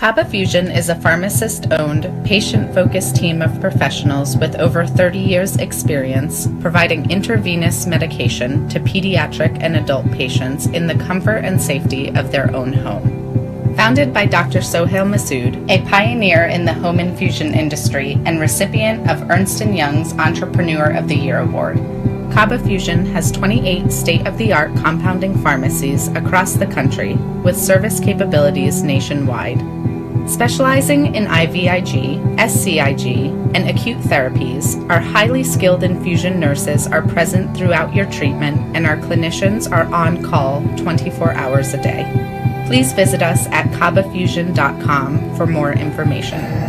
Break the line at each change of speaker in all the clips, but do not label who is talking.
Kaba Fusion is a pharmacist-owned, patient-focused team of professionals with over 30 years' experience providing intravenous medication to pediatric and adult patients in the comfort and safety of their own home. Founded by Dr. Sohail Masood, a pioneer in the home infusion industry and recipient of Ernst & Young's Entrepreneur of the Year Award, Kaba Fusion has 28 state-of-the-art compounding pharmacies across the country with service capabilities nationwide. Specializing in IVIG, SCIG, and acute therapies, our highly skilled infusion nurses are present throughout your treatment, and our clinicians are on call 24 hours a day. Please visit us at kabafusion.com for more information.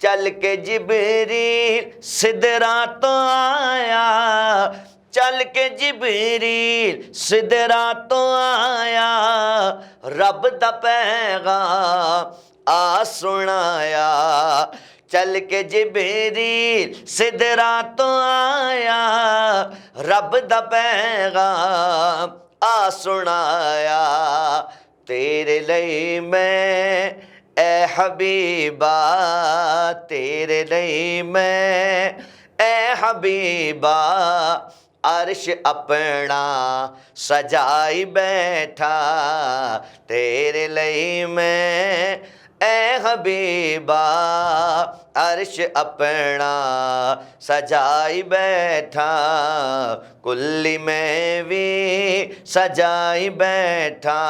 چل کے جبریل سدرا تو آیا، چل کے جبریل سدرا تو آیا، رب دا پیغام آ سنایا، چل کے جبریل سدرا تو آیا، رب دا پیغام آ سنایا، تیرے لئی میں اے حبیبا، تیرے لئی میں اے حبیبا، عرش اپنا سجائی بیٹھا، تیرے لئی میں اے حبیبا، عرش اپنا سجائی بیٹھا، کلی میں بھی سجائی بیٹھا،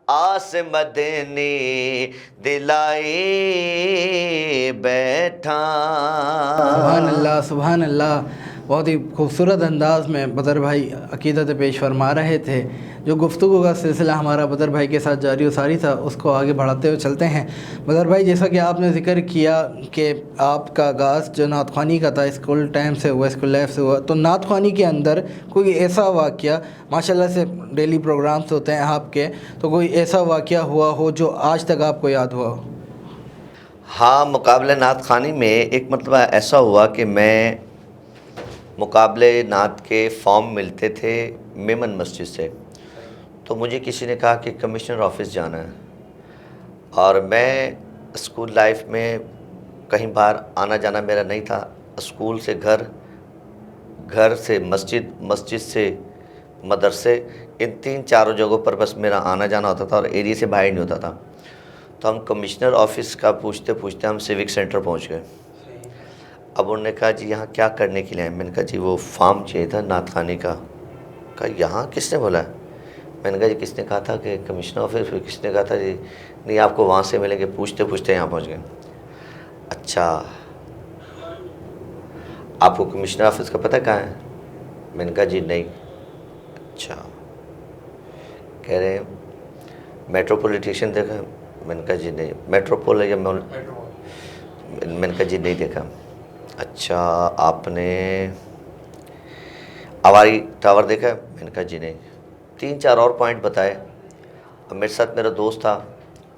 آس مدنی دلائی بیٹھا۔
سبحان اللہ سبحان اللہ، بہت ہی خوبصورت انداز میں بدر بھائی عقیدت پیش فرما رہے تھے۔ جو گفتگو کا سلسلہ ہمارا بدر بھائی کے ساتھ جاری و ساری تھا، اس کو آگے بڑھاتے ہوئے چلتے ہیں۔ بدر بھائی، جیسا کہ آپ نے ذکر کیا کہ آپ کا آغاز جو نعت خوانی کا تھا اسکول ٹائم سے ہوا، اسکول لائف سے ہوا، تو نعت خوانی کے اندر کوئی ایسا واقعہ، ماشاءاللہ سے ڈیلی پروگرامز ہوتے ہیں آپ کے، تو کوئی ایسا واقعہ ہوا ہو جو آج تک آپ کو یاد ہوا ہو؟
ہاں، مقابلہ نعت خوانی میں ایک مرتبہ ایسا ہوا کہ میں مقابلے نعت کے فارم ملتے تھے میمن مسجد سے، تو مجھے کسی نے کہا کہ کمشنر آفس جانا ہے، اور میں اسکول لائف میں کہیں باہر آنا جانا میرا نہیں تھا، اسکول سے گھر، گھر سے مسجد، مسجد سے مدرسے، ان 3-4 جگہوں پر بس میرا آنا جانا ہوتا تھا، اور ایریے سے باہر نہیں ہوتا تھا۔ تو ہم کمشنر آفس کا پوچھتے پوچھتے ہم سیوک سینٹر پہنچ گئے۔ اب انہوں نے کہا جی یہاں کیا کرنے کے لیے ہیں؟ میں نے کہا جی وہ فارم چاہیے تھا نعت خوانی کا۔ کہا یہاں کس نے بولا ہے؟ میں نے کہا جی کس نے کہا تھا کہ کمشنر آفس، پھر کس نے کہا تھا جی نہیں آپ کو وہاں سے ملیں گے، پوچھتے پوچھتے یہاں پہنچ گئے۔ اچھا آپ کو کمشنر آفس کا پتہ کہاں ہے؟ میں نے کہا جی نہیں۔ اچھا، کہہ رہے ہیں میٹروپولیٹیشن دیکھا؟ میں نے کہا جی نہیں۔ میٹروپول ہے یا میں نے کہا جی نہیں دیکھا۔ اچھا آپ نے آواری ٹاور دیکھا؟ میں نے کہا جی نہیں۔ 3-4 اور پوائنٹ بتائے۔ اب میرے ساتھ میرا دوست تھا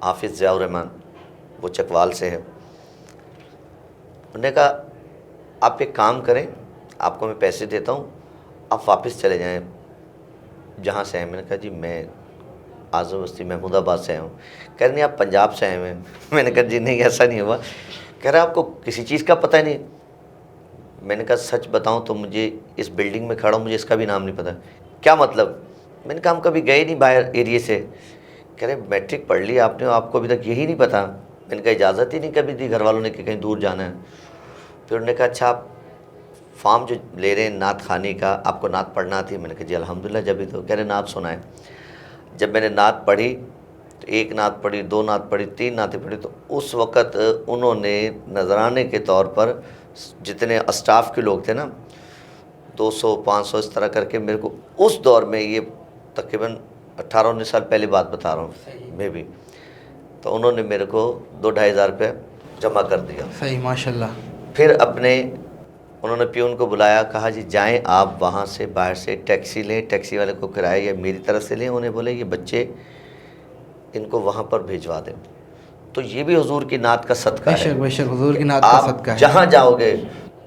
حافظ ضیاء الرحمن، وہ چکوال سے ہے۔ انہوں نے کہا آپ ایک کام کریں، آپ کو میں پیسے دیتا ہوں، آپ واپس چلے جائیں جہاں سے ہیں۔ میں نے کہا جی میں اعظم بستی محمود آباد سے آیا ہوں۔ کہہ رہے نہیں آپ پنجاب سے آئے ہوئے ہیں۔ میں نے کہا جی نہیں ایسا نہیں ہوا۔ کہہ رہا آپ کو کسی چیز کا پتہ نہیں؟ میں نے کہا سچ بتاؤں تو مجھے اس بلڈنگ میں کھڑا ہوں، مجھے اس کا بھی نام نہیں پتہ۔ کیا مطلب؟ میں نے کہا ہم کبھی گئے نہیں باہر ایریے سے۔ کہہ رہے میٹرک پڑھ لی آپ نے، آپ کو ابھی تک یہی نہیں پتہ؟ میں نے کہا اجازت ہی نہیں کبھی دی گھر والوں نے کہ کہیں دور جانا ہے۔ پھر انہوں نے کہا اچھا آپ فارم جو لے رہے ہیں نعت خوانی کا، آپ کو نعت پڑھنا آتی ہے؟ میں نے کہا جی الحمدللہ جبھی تو۔ کہہ رہے نعت سنائیں۔ جب میں نے نعت پڑھی تو 1 نعت پڑھی، 2 نعت پڑھی، 3 نعتیں پڑھی، تو اس وقت انہوں نے نذرانے کے طور پر جتنے اسٹاف کے لوگ تھے نا 200-500 اس طرح کر کے میرے کو اس دور میں، یہ تقریباً 18-19 سال پہلے بات بتا رہا ہوں میں بھی، تو انہوں نے میرے کو 2-2.5 ہزار روپے جمع کر دیا۔
صحیح ماشاءاللہ۔
پھر انہوں نے پیون کو بلایا، کہا جی جائیں آپ وہاں سے باہر سے ٹیکسی لیں، ٹیکسی والے کو کرایہ یا میری طرف سے لیں، انہیں بولے یہ بچے ان کو وہاں پر بھیجوا دیں۔ تو یہ بھی حضور کی نعت کا صدقہ ہے۔
بے شک بے شک، حضور کی نعت کا صدقہ ہے۔
آپ جہاں جاؤ گے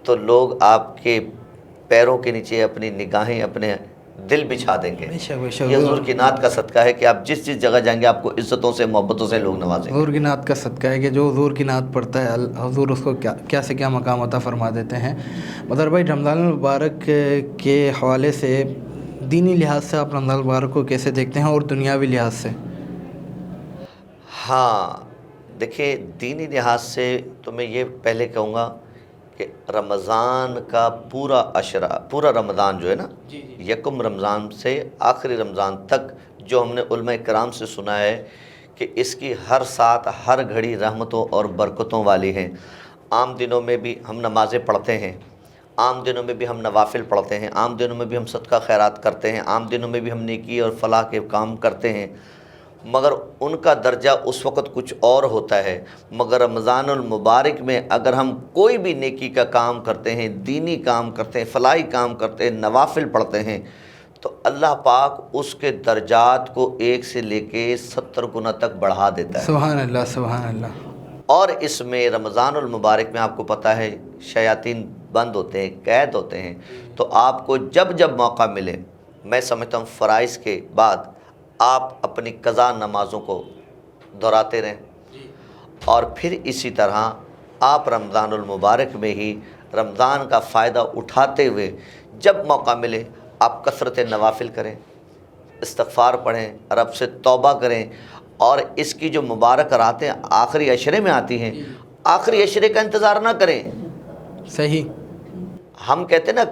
تو لوگ آپ کے پیروں کے نیچے اپنی نگاہیں، اپنے دل بچھا دیں گے۔
بے شک بے شک،
یہ حضور کی نعت کا صدقہ ہے کہ آپ جس جگہ جائیں گے آپ کو عزتوں سے، محبتوں سے لوگ نوازیں گے۔
حضور کی نعت کا صدقہ ہے کہ جو حضور کی نعت پڑھتا ہے حضور اس کو کیا سے کیا مقام عطا فرما دیتے ہیں۔ مدر بھائی، رمضان المبارک کے حوالے سے دینی لحاظ سے آپ رمضان المبارک کو کیسے دیکھتے ہیں اور دنیاوی لحاظ سے؟
ہاں دیکھیں، دینی لحاظ سے تو میں یہ پہلے کہوں گا کہ رمضان کا پورا رمضان جو ہے نا، یکم رمضان سے آخری رمضان تک جو ہم نے علماء کرام سے سنا ہے کہ اس کی ہر ساتھ ہر گھڑی رحمتوں اور برکتوں والی ہیں۔ عام دنوں میں بھی ہم نمازیں پڑھتے ہیں، عام دنوں میں بھی ہم نوافل پڑھتے ہیں، عام دنوں میں بھی ہم صدقہ خیرات کرتے ہیں، عام دنوں میں بھی ہم نیکی اور فلاح کے کام کرتے ہیں، مگر ان کا درجہ اس وقت کچھ اور ہوتا ہے. مگر رمضان المبارک میں اگر ہم کوئی بھی نیکی کا کام کرتے ہیں، دینی کام کرتے ہیں، فلاحی کام کرتے ہیں، نوافل پڑھتے ہیں، تو اللہ پاک اس کے درجات کو 1 سے لے کے 70 گنا تک بڑھا دیتا ہے.
سبحان اللہ سبحان اللہ.
اور اس میں رمضان المبارک میں آپ کو پتہ ہے شیاطین بند ہوتے ہیں، قید ہوتے ہیں، تو آپ کو جب جب موقع ملے، میں سمجھتا ہوں فرائض کے بعد آپ اپنی قضا نمازوں کو دہراتے رہیں. اور پھر اسی طرح آپ رمضان المبارک میں ہی رمضان کا فائدہ اٹھاتے ہوئے جب موقع ملے آپ کثرت نوافل کریں، استغفار پڑھیں، رب سے توبہ کریں. اور اس کی جو مبارک راتیں آخری عشرے میں آتی ہیں، آخری عشرے کا انتظار نہ کریں.
صحیح.
ہم کہتے ہیں نا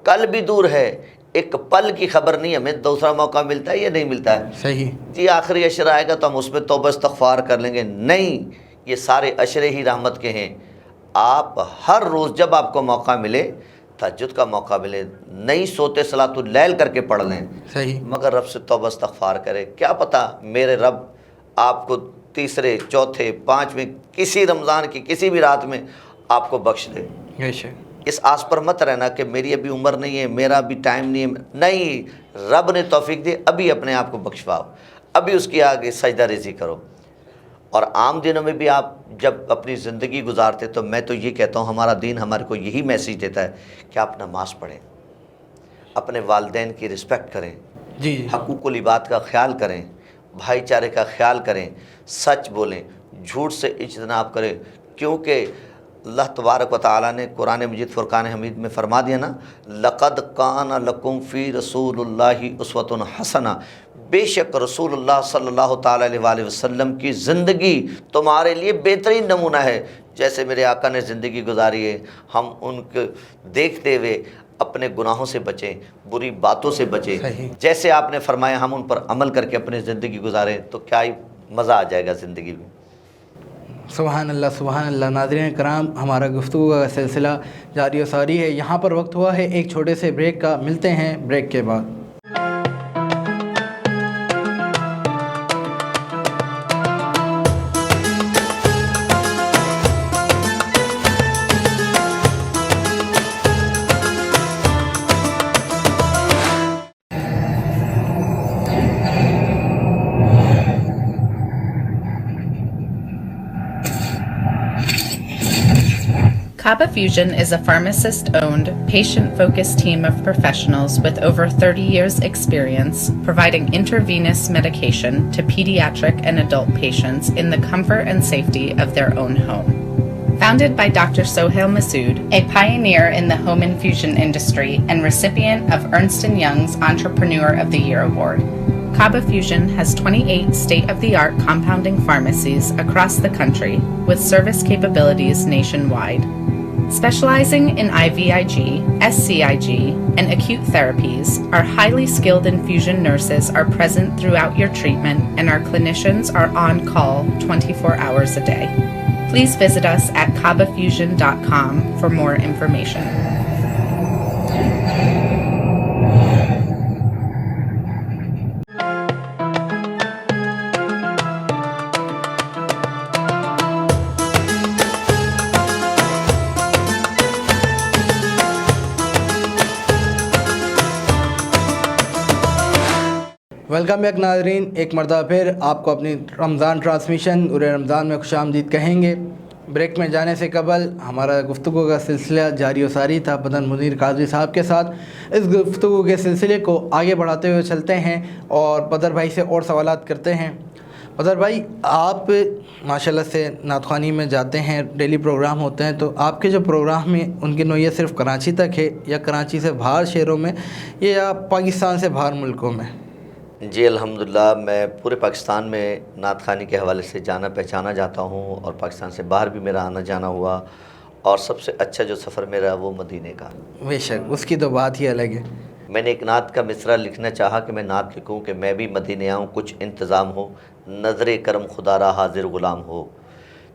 کل بھی دور ہے، ایک پل کی خبر نہیں ہمیں دوسرا موقع ملتا ہے یا نہیں ملتا ہے.
صحیح.
جی آخری عشرہ آئے گا تو ہم اس میں توبہ استغفار کر لیں گے. نہیں، یہ سارے عشرے ہی رحمت کے ہیں. آپ ہر روز جب آپ کو موقع ملے، تہجد کا موقع ملے، نہیں سوتے صلاۃ اللیل کر کے پڑھ لیں.
صحیح.
مگر رب سے توبہ استغفار کرے. کیا پتہ میرے رب آپ کو تیسرے، چوتھے، پانچویں، کسی رمضان کی کسی بھی رات میں آپ کو بخش دے.
بے شک.
اس آس پر مت رہنا کہ میری ابھی عمر نہیں ہے، میرا بھی ٹائم نہیں ہے. نہیں، رب نے توفیق دی، ابھی اپنے آپ کو بخشواؤ، ابھی اس کی آگے سجدہ ریزی کرو. اور عام دنوں میں بھی آپ جب اپنی زندگی گزارتے تو میں تو یہ کہتا ہوں ہمارا دین ہمارے کو یہی میسیج دیتا ہے کہ آپ نماز پڑھیں، اپنے والدین کی رسپیکٹ کریں،
جی.
حقوق العباد کا خیال کریں، بھائی چارے کا خیال کریں، سچ بولیں، جھوٹ سے اجتناب کریں. کیونکہ اللہ تبارک و تعالیٰ نے قرآن مجید فرقان حمید میں فرما دیا نا، لقد کان لکم فی رسول اللہ اسوۃ حسنہ، بے شک رسول اللہ صلی اللہ تعالیٰ علیہ وآلہ وسلم کی زندگی تمہارے لیے بہترین نمونہ ہے. جیسے میرے آقا نے زندگی گزاری ہے، ہم ان کو دیکھتے ہوئے اپنے گناہوں سے بچیں، بری باتوں سے بچیں. جیسے آپ نے فرمایا ہم ان پر عمل کر کے اپنی زندگی گزاریں تو کیا ہی مزہ آ جائے گا زندگی میں.
سبحان اللہ سبحان اللہ. ناظرین کرام، ہمارا گفتگو کا سلسلہ جاری و ساری ہے. یہاں پر وقت ہوا ہے ایک چھوٹے سے بریک کا. ملتے ہیں بریک کے بعد.
Kaba Fusion is a pharmacist-owned, patient-focused team of professionals with over 30 years' experience providing intravenous medication to pediatric and adult patients in the comfort and safety of their own home. Founded by Dr. Sohail Masood, a pioneer in the home infusion industry and recipient of Ernst & Young's Entrepreneur of the Year Award, Kaba Fusion has 28 state-of-the-art compounding pharmacies across the country with service capabilities nationwide. Specializing in IVIG, SCIG, and acute therapies, our highly skilled infusion nurses are present throughout your treatment, and our clinicians are on call 24 hours a day. Please visit us at kabafusion.com for more information.
Welcome back ناظرین. ایک مرتبہ پھر آپ کو اپنی رمضان transmission اور رمضان میں خوش آمدید کہیں گے. بریک میں جانے سے قبل ہمارا گفتگو کا سلسلہ جاری و ساری تھا بدن منیر قاضی صاحب کے ساتھ. اس گفتگو کے سلسلے کو آگے بڑھاتے ہوئے چلتے ہیں اور بدر بھائی سے اور سوالات کرتے ہیں. بدر بھائی، آپ ماشاءاللہ سے نعت خوانی میں جاتے ہیں، ڈیلی پروگرام ہوتے ہیں، تو آپ کے جو پروگرام ہیں ان کی نوعیت صرف کراچی تک ہے یا کراچی سے باہر شہروں میں یا پاکستان سے باہر ملکوں میں؟
جی الحمدللہ، میں پورے پاکستان میں نعت خوانی کے حوالے سے جانا پہچانا جاتا ہوں، اور پاکستان سے باہر بھی میرا آنا جانا ہوا، اور سب سے اچھا جو سفر میرا وہ مدینے کا.
بے شک، اس کی تو بات ہی الگ ہے.
میں نے ایک نعت کا مصرع لکھنا چاہا کہ میں نعت لکھوں کہ میں بھی مدینے آؤں، کچھ انتظام ہو، نظر کرم خدا را حاضر غلام ہو.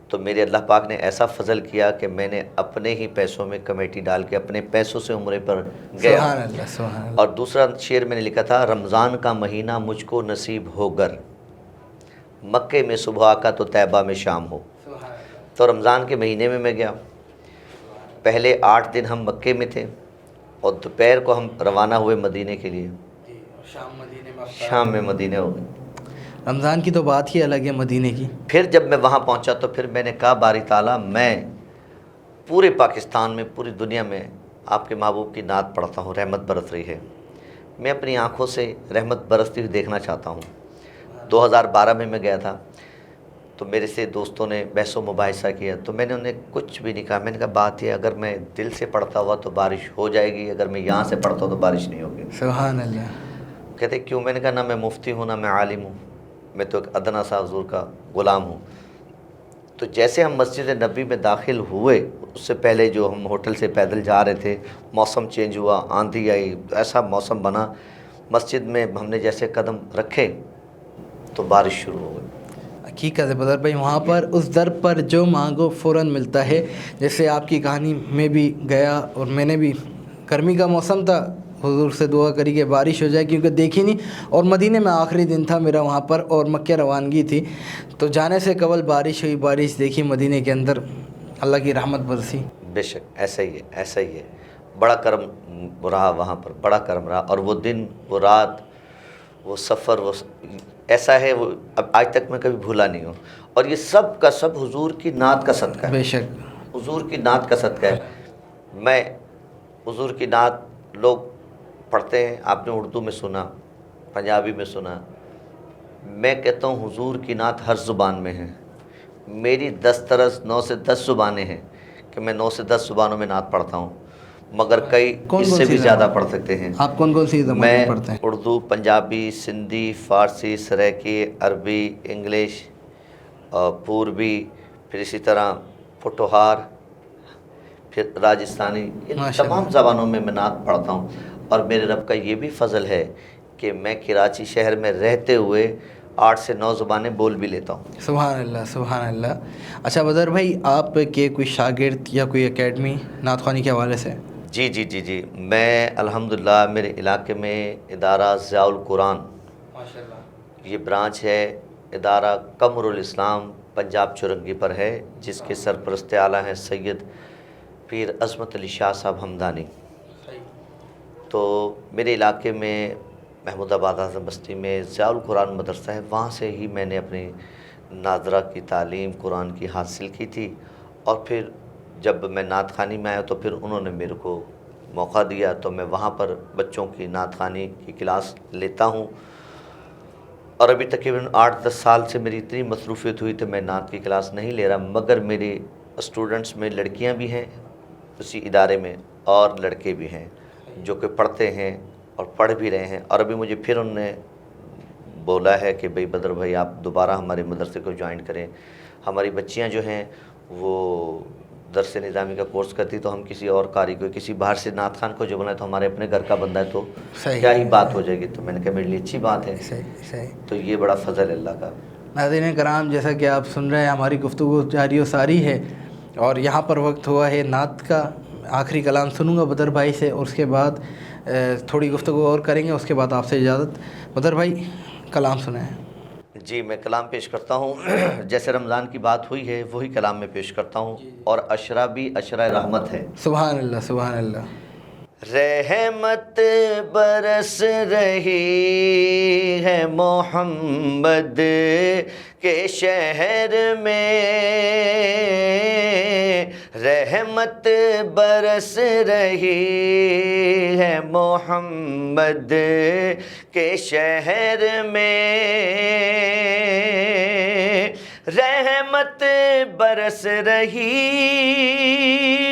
تو میرے اللہ پاک نے ایسا فضل کیا کہ میں نے اپنے ہی پیسوں میں کمیٹی ڈال کے اپنے پیسوں سے عمرے پر گیا.
سبحان اللہ سبحان اللہ.
اور دوسرا شعر میں نے لکھا تھا، رمضان کا مہینہ مجھ کو نصیب ہو گر، مکے میں صبح کا تو طیبہ میں شام ہو. تو رمضان کے مہینے میں گیا. پہلے 8 دن ہم مکے میں تھے اور دوپہر کو ہم روانہ ہوئے مدینے کے لیے. شام میں مدینے ہو گئے.
رمضان کی تو بات ہی الگ ہے مدینے کی.
پھر جب میں وہاں پہنچا تو پھر میں نے کہا باری تعالیٰ میں پورے پاکستان میں پوری دنیا میں آپ کے محبوب کی نعت پڑھتا ہوں, رحمت برس رہی ہے, میں اپنی آنکھوں سے رحمت برستی ہوئی دیکھنا چاہتا ہوں. 2012 میں گیا تھا تو میرے سے دوستوں نے بحث و مباحثہ کیا تو میں نے انہیں کچھ بھی نہیں کہا. میں نے کہا بات یہ اگر میں دل سے پڑھتا ہوا تو بارش ہو جائے گی, اگر میں یہاں سے پڑھتا ہوں تو بارش نہیں ہوگی.
سبحان اللہ.
کہتے کیوں؟ میں نے کہا نہ میں مفتی ہوں نہ میں عالم ہوں, میں تو ایک ادنا سا حضور کا غلام ہوں. تو جیسے ہم مسجد نبی میں داخل ہوئے, اس سے پہلے جو ہم ہوٹل سے پیدل جا رہے تھے, موسم چینج ہوا, آندھی آئی, ایسا موسم بنا, مسجد میں ہم نے جیسے قدم رکھے تو بارش شروع ہو گئی.
حقیقت ہے بدر بھائی, وہاں پر اس در پر جو مانگو فوراً ملتا ہے. جیسے آپ کی کہانی میں بھی گیا اور میں نے بھی, گرمی کا موسم تھا, حضور سے دعا کری کہ بارش ہو جائے کیونکہ دیکھی نہیں, اور مدینے میں آخری دن تھا میرا وہاں پر اور مکہ روانگی تھی, تو جانے سے قبل بارش ہوئی, بارش دیکھی مدینے کے اندر, اللہ کی رحمت برسی.
بے شک ایسا ہی ہے, ایسا ہی ہے. بڑا کرم رہا وہاں پر, بڑا کرم رہا. اور وہ دن, وہ رات, وہ سفر, وہ ایسا ہے وہ اب آج تک میں کبھی بھولا نہیں ہوں. اور یہ سب کا سب حضور کی نعت کا صدقہ ہے.
بے شک
حضور کی نعت کا صدقہ ہے. میں حضور کی نعت لوگ پڑھتے ہیں, آپ نے اردو میں سنا, پنجابی میں سنا, میں کہتا ہوں حضور کی نعت ہر زبان میں ہے. میری دسترس 9 سے 10 زبانیں ہیں کہ میں 9 سے 10 زبانوں میں نعت پڑھتا ہوں, مگر کئی اس سے بھی زیادہ پڑھ سکتے ہیں.
آپ کون کون سی زبان میں پڑھتے ہیں؟
اردو, پنجابی, سندھی, فارسی, سریکی, عربی, انگلش, پوربی, پھر اسی طرح پٹوہار, پھر راجستھانی, ان تمام زبانوں میں نعت پڑھتا ہوں. اور میرے رب کا یہ بھی فضل ہے کہ میں کراچی شہر میں رہتے ہوئے 8 سے 9 زبانیں بول بھی لیتا ہوں.
سبحان اللہ, سبحان اللہ. اچھا بدر بھائی, آپ کے کوئی شاگرد یا کوئی اکیڈمی نعت خوانی کے حوالے سے؟
جی جی جی جی میں الحمدللہ میرے علاقے میں ادارہ ضیاء القرآن, یہ برانچ ہے, ادارہ قمر الاسلام پنجاب چورنگی پر ہے, جس کے سرپرست اعلیٰ ہیں سید پیر عظمت علی شاہ صاحب ہمدانی. تو میرے علاقے میں محمود آباد اعظم بستی میں ضیاء القرآن مدرسہ ہے, وہاں سے ہی میں نے اپنی ناظرہ کی تعلیم قرآن کی حاصل کی تھی. اور پھر جب میں نعت خوانی میں آیا تو پھر انہوں نے میرے کو موقع دیا, تو میں وہاں پر بچوں کی نعت خوانی کی کلاس لیتا ہوں. اور ابھی تقریباً 8-10 سال سے میری اتنی مصروفیت ہوئی تو میں نعت کی کلاس نہیں لے رہا, مگر میرے اسٹوڈنٹس میں لڑکیاں بھی ہیں اسی ادارے میں اور لڑکے بھی ہیں جو کہ پڑھتے ہیں اور پڑھ بھی رہے ہیں. اور ابھی مجھے پھر انہوں نے بولا ہے کہ بھئی بدر بھائی آپ دوبارہ ہمارے مدرسے کو جوائن کریں. ہماری بچیاں جو ہیں وہ درس نظامی کا کورس کرتی, تو ہم کسی اور قاری کو, کسی باہر سے نعت خوان کو جو بنا ہے تو ہمارے اپنے گھر کا بندہ ہے, تو کیا ہی بات ہو جائے گی. تو میں نے کہا میرے لیے اچھی بات ہے.
صحیح.
تو یہ بڑا فضل ہے اللہ کا.
ناظرین کرام, جیسا کہ آپ سن رہے ہیں ہماری گفتگو جاری و ساری ہے, اور یہاں پر وقت ہوا ہے نعت کا. آخری کلام سنوں گا بدر بھائی سے, اور اس کے بعد تھوڑی گفتگو اور کریں گے, اس کے بعد آپ سے اجازت. بدر بھائی کلام سنیں.
جی میں کلام پیش کرتا ہوں. جیسے رمضان کی بات ہوئی ہے وہی کلام میں پیش کرتا ہوں, اور اشرا بھی اشرا رحمت ہے.
سبحان اللہ, سبحان اللہ.
رحمت برس رہی ہے محمد کے شہر میں, رحمت برس رہی ہے محمد کے شہر میں, رحمت برس رہی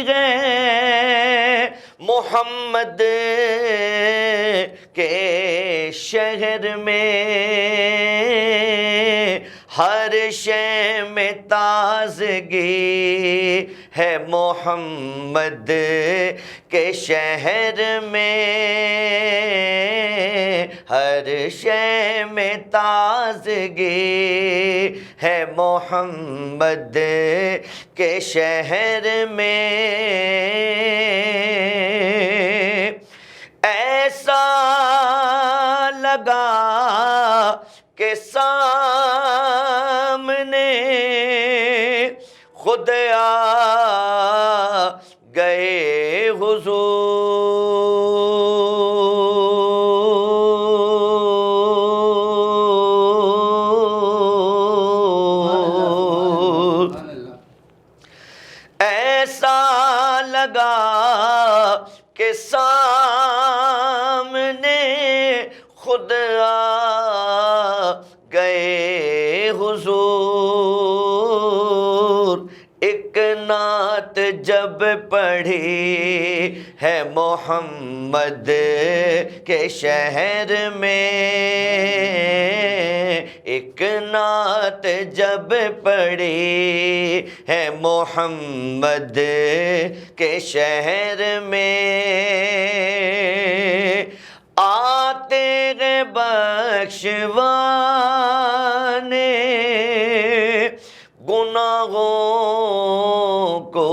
ہے محمد کے شہر میں, ہر شے میں تازگی ہے محمد کے شہر میں, ہر شے میں تازگی ہے محمد کے شہر میں. ایسا لگا کہ سارے خود آ گئے حضور، ایسا لگا کہ سامنے خود آ گئے حضور، ایک نعت جب پڑھی ہے محمد کے شہر میں، ایک نعت جب پڑھی ہے محمد کے شہر میں، آتے گئے بخشوانے گناہوں کو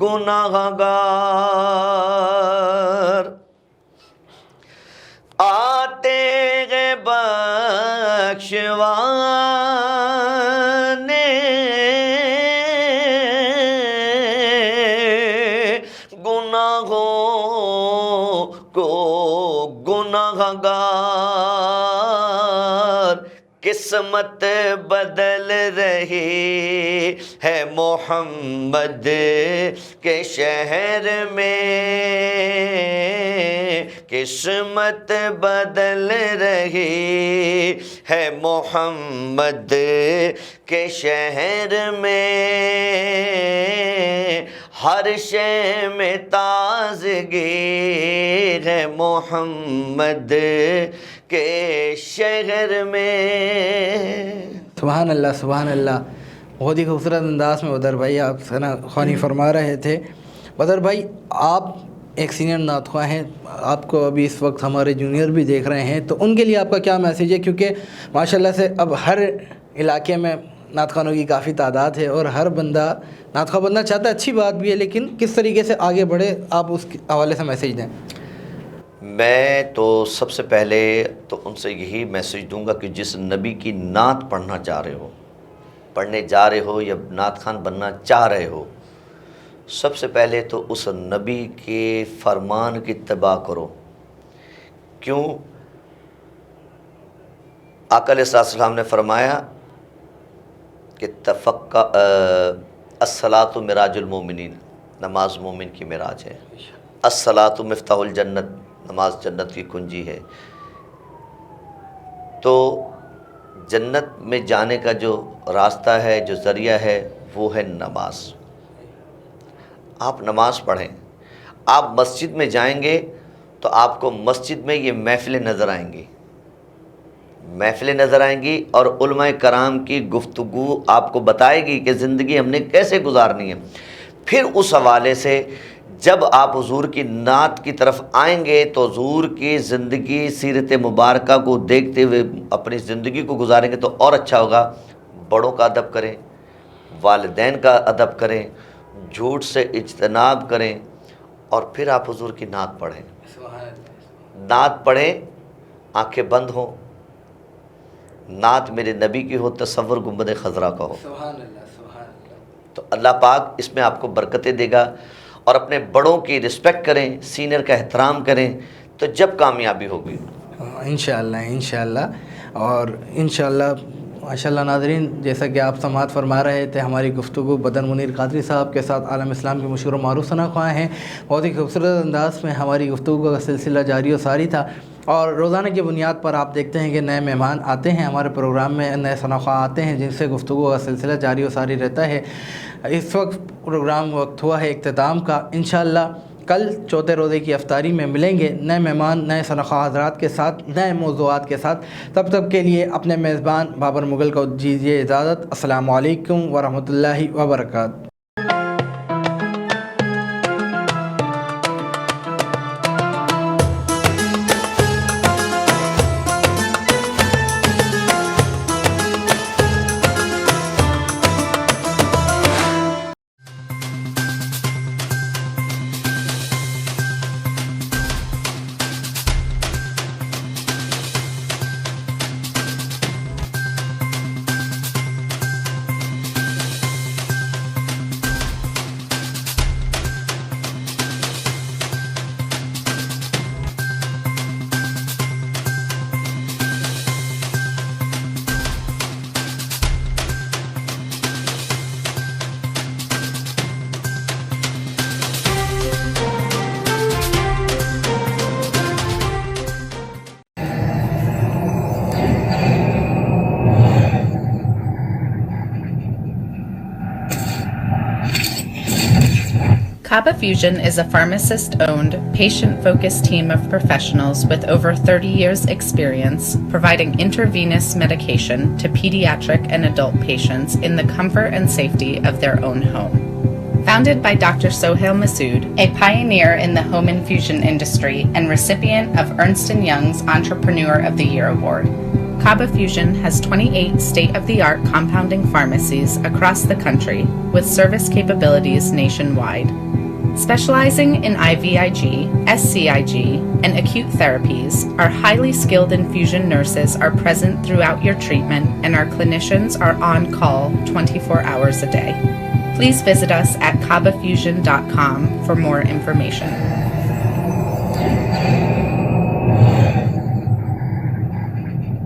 گناہگار، آتے گئے بخشوانے گناہوں کو گناہگار، قسمت بدل رہی ہے محمد کے شہر میں، قسمت بدل رہی ہے محمد کے شہر میں، ہر شے میں تازگی ہے محمد کے شہر میں۔
سبحان اللہ سبحان اللہ، بہت ہی خوبصورت انداز میں بدر بھائی آپ ثنا خوانی فرما رہے تھے۔ بدر بھائی آپ ایک سینئر نعت خواں ہیں، آپ کو ابھی اس وقت ہمارے جونیئر بھی دیکھ رہے ہیں، تو ان کے لیے آپ کا کیا میسیج ہے؟ کیونکہ ماشاءاللہ سے اب ہر علاقے میں نعت خوانوں کی کافی تعداد ہے اور ہر بندہ نعت خواں بننا چاہتا ہے، اچھی بات بھی ہے، لیکن کس طریقے سے آگے بڑھے، آپ اس کے حوالے سے میسیج دیں۔
میں تو سب سے پہلے تو ان سے یہی میسیج دوں گا کہ جس نبی کی نعت پڑھنا چاہ رہے ہو، پڑھنے جا رہے ہو یا نعت خوان بننا چاہ رہے ہو، سب سے پہلے تو اس نبی کے فرمان کی اتباع کرو۔ کیوں؟ آقا علیہ السلام نے فرمایا کہ الصلاۃ معراج المومنین، نماز مومن کی معراج ہے، الصلاۃ مفتاح الجنت، نماز جنت کی کنجی ہے۔ تو جنت میں جانے کا جو راستہ ہے، جو ذریعہ ہے، وہ ہے نماز۔ آپ نماز پڑھیں، آپ مسجد میں جائیں گے تو آپ کو مسجد میں یہ محفلیں نظر آئیں گی، محفلیں نظر آئیں گی، اور علماء کرام کی گفتگو آپ کو بتائے گی کہ زندگی ہم نے کیسے گزارنی ہے۔ پھر اس حوالے سے جب آپ حضور کی نعت کی طرف آئیں گے تو حضور کی زندگی، سیرت مبارکہ کو دیکھتے ہوئے اپنی زندگی کو گزاریں گے تو اور اچھا ہوگا۔ بڑوں کا ادب کریں، والدین کا ادب کریں، جھوٹ سے اجتناب کریں، اور پھر آپ حضور کی نعت پڑھیں۔ نعت پڑھیں، آنکھیں بند ہوں، نعت میرے نبی کی ہو، تصور گنبد خضرا کا ہو، تو اللہ پاک اس میں آپ کو برکتیں دے گا۔ اور اپنے بڑوں کی رسپیکٹ کریں، سینئر کا احترام کریں، تو جب کامیابی ہوگی
انشاءاللہ انشاءاللہ۔ اور انشاءاللہ ماشاءاللہ ناظرین، جیسا کہ آپ سماعت فرما رہے تھے، ہماری گفتگو بدر منیر قادری صاحب کے ساتھ عالم اسلام کے مشہور و معروف ثنا خواں ہیں۔ بہت ہی خوبصورت انداز میں ہماری گفتگو کا سلسلہ جاری و ساری تھا، اور روزانہ کی بنیاد پر آپ دیکھتے ہیں کہ نئے مہمان آتے ہیں ہمارے پروگرام میں، نئے ثنا خواں آتے ہیں جن سے گفتگو کا سلسلہ جاری و ساری رہتا ہے۔ اس وقت پروگرام وقت ہوا ہے اختتام کا۔ انشاءاللہ کل چوتھے روزے کی افطاری میں ملیں گے نئے مہمان، نئے ثنا خواں حضرات کے ساتھ، نئے موضوعات کے ساتھ۔ تب تک کے لیے اپنے میزبان بابر مغل کو دیجیے اجازت۔ السلام علیکم ورحمۃ اللہ وبرکاتہ۔
Kaba Fusion is a pharmacist-owned, patient-focused team of professionals with over 30 years' experience providing intravenous medication to pediatric and adult patients in the comfort and safety of their own home. Founded by Dr. Sohail Masood, a pioneer in the home infusion industry and recipient of Ernst & Young's Entrepreneur of the Year Award, Kaba Fusion has 28 state-of-the-art compounding pharmacies across the country with service capabilities nationwide. Specializing in IVIG, SCIG, and acute therapies, our highly skilled infusion nurses are present throughout your treatment and our clinicians are on call 24 hours a day. Please visit us at kabafusion.com for more information.